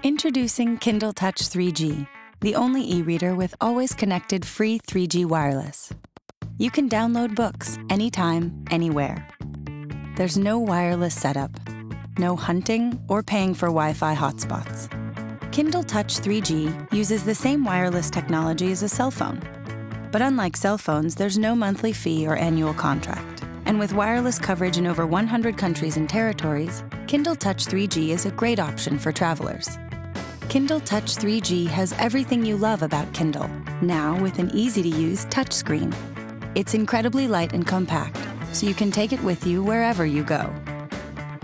Introducing Kindle Touch 3G, the only e-reader with always connected free 3G wireless. You can download books anytime, anywhere. There's no wireless setup, no hunting or paying for Wi-Fi hotspots. Kindle Touch 3G uses the same wireless technology as a cell phone. But unlike cell phones, there's no monthly fee or annual contract. And with wireless coverage in over 100 countries and territories, Kindle Touch 3G is a great option for travelers. Kindle Touch 3G has everything you love about Kindle, now with an easy-to-use touchscreen. It's incredibly light and compact, so you can take it with you wherever you go.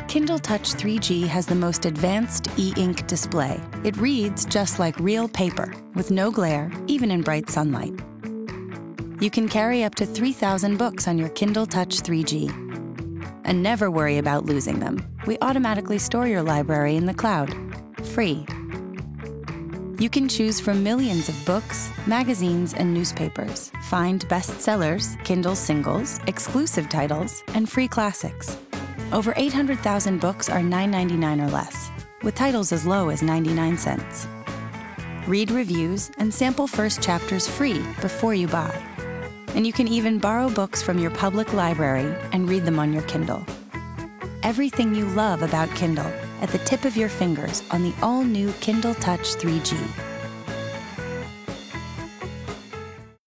Kindle Touch 3G has the most advanced e-ink display. It reads just like real paper, with no glare, even in bright sunlight. You can carry up to 3,000 books on your Kindle Touch 3G. And never worry about losing them. We automatically store your library in the cloud, free. You can choose from millions of books, magazines, and newspapers. Find bestsellers, Kindle singles, exclusive titles, and free classics. Over 800,000 books are $9.99 or less, with titles as low as 99 cents. Read reviews and sample first chapters free before you buy. And you can even borrow books from your public library and read them on your Kindle. Everything you love about Kindle at the tip of your fingers on the all-new Kindle Touch 3G.